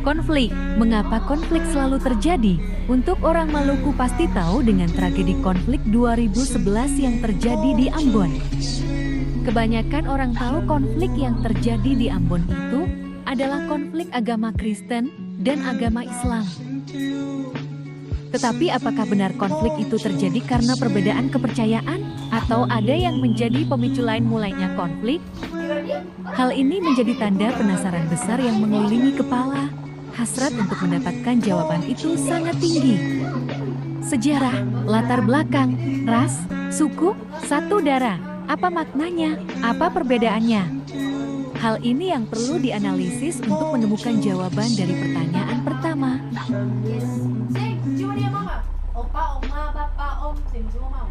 Konflik. Mengapa konflik selalu terjadi? Untuk orang Maluku pasti tahu dengan tragedi konflik 2011 yang terjadi di Ambon. Kebanyakan orang tahu konflik yang terjadi di Ambon itu adalah konflik agama Kristen dan agama Islam. Tetapi apakah benar konflik itu terjadi karena perbedaan kepercayaan? Atau ada yang menjadi pemicu lain mulainya konflik? Hal ini menjadi tanda penasaran besar yang mengelilingi kepala. Hasrat untuk mendapatkan jawaban itu sangat tinggi. Sejarah, latar belakang, ras, suku, satu darah. Apa maknanya? Apa perbedaannya? Hal ini yang perlu dianalisis untuk menemukan jawaban dari pertanyaan pertama. Opa, oma, bapak, om, semua mau.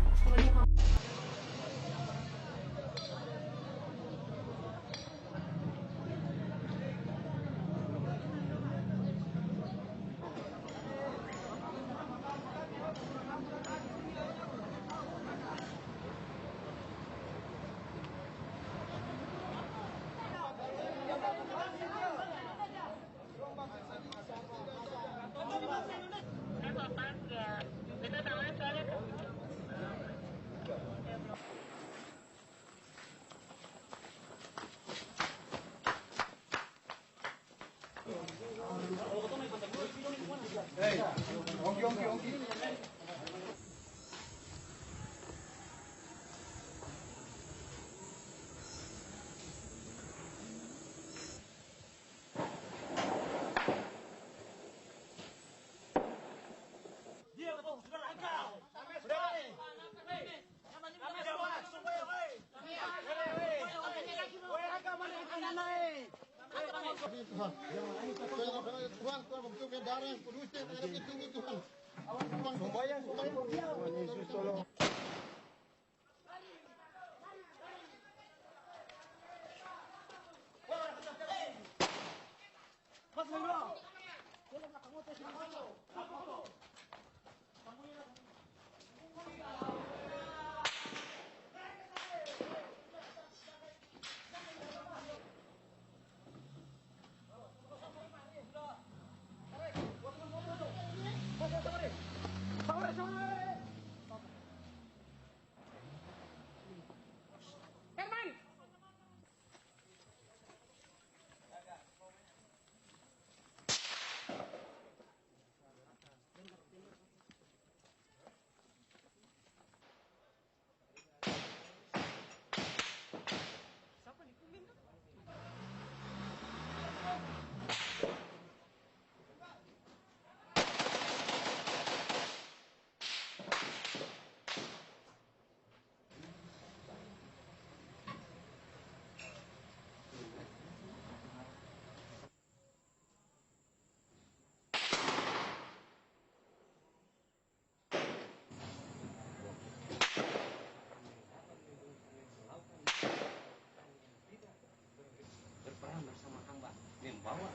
Membawa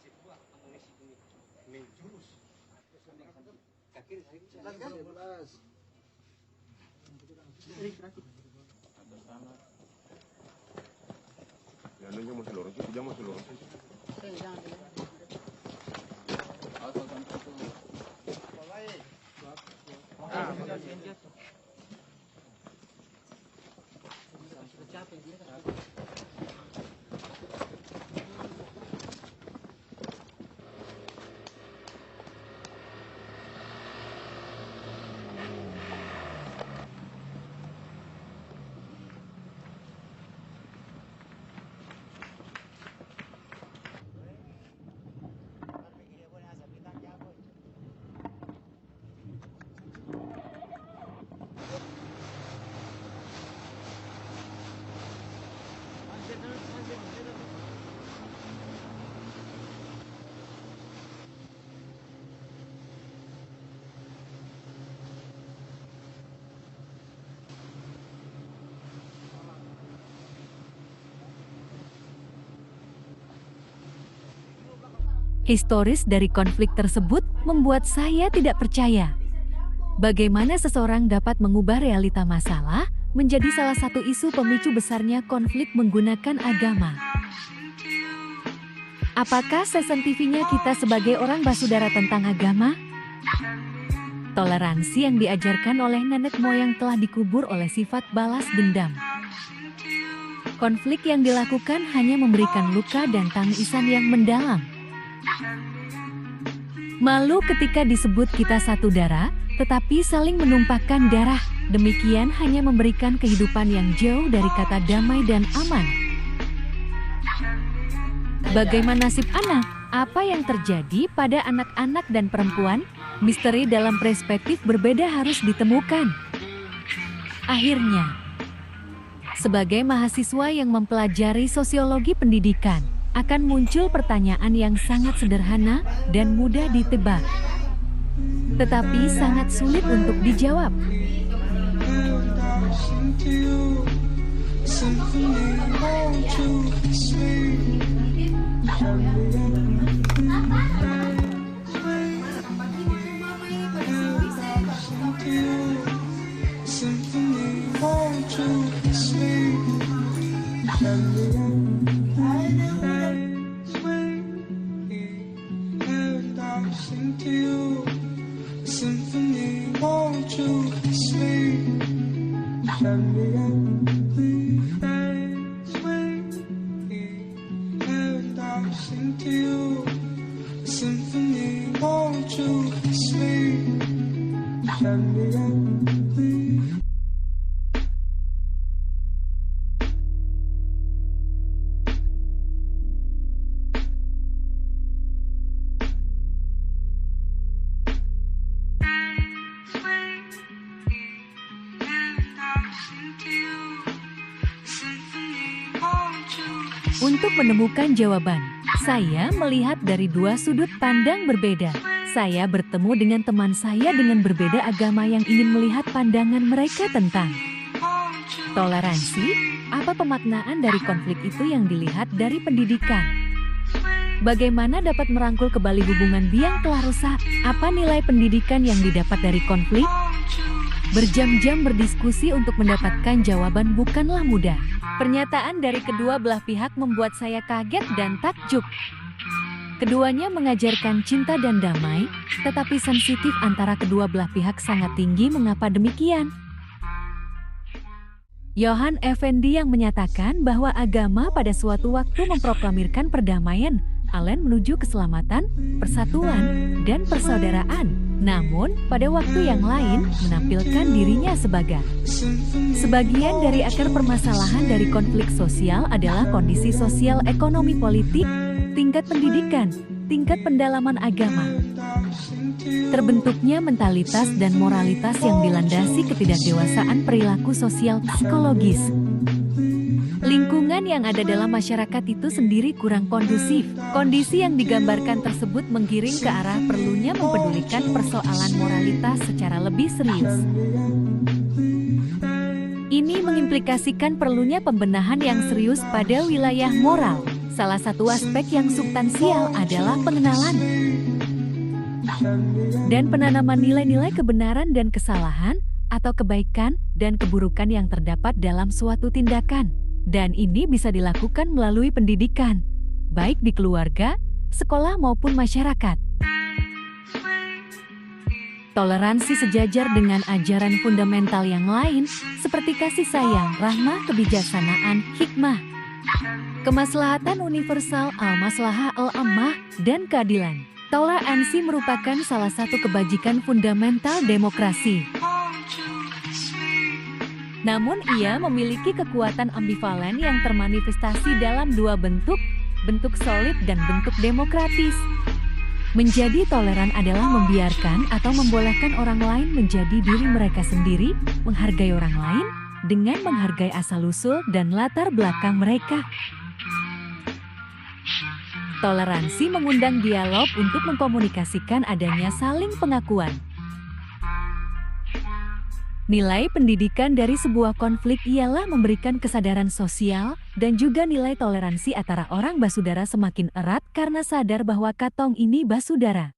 sebuah amunisi ini menjurus kaki Ya, no, yo masih lorong, ya masih lorong. Historis dari konflik tersebut membuat saya tidak percaya. Bagaimana seseorang dapat mengubah realita masalah menjadi salah satu isu pemicu besarnya konflik menggunakan agama. Apakah sensitifnya kita sebagai orang basudara tentang agama? Toleransi yang diajarkan oleh nenek moyang telah dikubur oleh sifat balas dendam. Konflik yang dilakukan hanya memberikan luka dan tangisan yang mendalam. Malu ketika disebut kita satu darah, tetapi saling menumpahkan darah. Demikian hanya memberikan kehidupan yang jauh dari kata damai dan aman. Bagaimana nasib anak? Apa yang terjadi pada anak-anak dan perempuan? Misteri dalam perspektif berbeda harus ditemukan. Akhirnya, sebagai mahasiswa yang mempelajari sosiologi pendidikan, akan muncul pertanyaan yang sangat sederhana dan mudah ditebak, tetapi sangat sulit untuk dijawab. Untuk menemukan jawaban, saya melihat dari dua sudut pandang berbeda. Saya bertemu dengan teman saya dengan berbeda agama yang ingin melihat pandangan mereka tentang toleransi. Apa pemaknaan dari konflik itu yang dilihat dari pendidikan? Bagaimana dapat merangkul kembali hubungan yang telah rusak? Apa nilai pendidikan yang didapat dari konflik? Berjam-jam berdiskusi untuk mendapatkan jawaban bukanlah mudah. Pernyataan dari kedua belah pihak membuat saya kaget dan takjub. Keduanya mengajarkan cinta dan damai, tetapi sensitif antara kedua belah pihak sangat tinggi. Mengapa demikian? Johan Effendi yang menyatakan bahwa agama pada suatu waktu memproklamirkan perdamaian, Allen menuju keselamatan, persatuan, dan persaudaraan. Namun, pada waktu yang lain, menampilkan dirinya sebagai sebagian dari akar permasalahan dari konflik sosial adalah kondisi sosial, ekonomi, politik, tingkat pendidikan, tingkat pendalaman agama. Terbentuknya mentalitas dan moralitas yang dilandasi ketidakdewasaan perilaku sosial psikologis. Lingkungan yang ada dalam masyarakat itu sendiri kurang kondusif. Kondisi yang digambarkan tersebut menggiring ke arah perlunya mempedulikan persoalan moralitas secara lebih serius. Ini mengimplikasikan perlunya pembenahan yang serius pada wilayah moral. Salah satu aspek yang substansial adalah pengenalan dan penanaman nilai-nilai kebenaran dan kesalahan, atau kebaikan dan keburukan yang terdapat dalam suatu tindakan. Dan ini bisa dilakukan melalui pendidikan, baik di keluarga, sekolah maupun masyarakat. Toleransi sejajar dengan ajaran fundamental yang lain, seperti kasih sayang, rahmah, kebijaksanaan, hikmah, kemaslahatan universal, al-maslahah al-ammah, dan keadilan. Toleransi merupakan salah satu kebajikan fundamental demokrasi. Namun ia memiliki kekuatan ambivalen yang termanifestasi dalam dua bentuk solid dan bentuk demokratis. Menjadi toleran adalah membiarkan atau membolehkan orang lain menjadi diri mereka sendiri, menghargai orang lain, dengan menghargai asal-usul dan latar belakang mereka. Toleransi mengundang dialog untuk mengkomunikasikan adanya saling pengakuan. Nilai pendidikan dari sebuah konflik ialah memberikan kesadaran sosial dan juga nilai toleransi antara orang basudara semakin erat karena sadar bahwa katong ini basudara.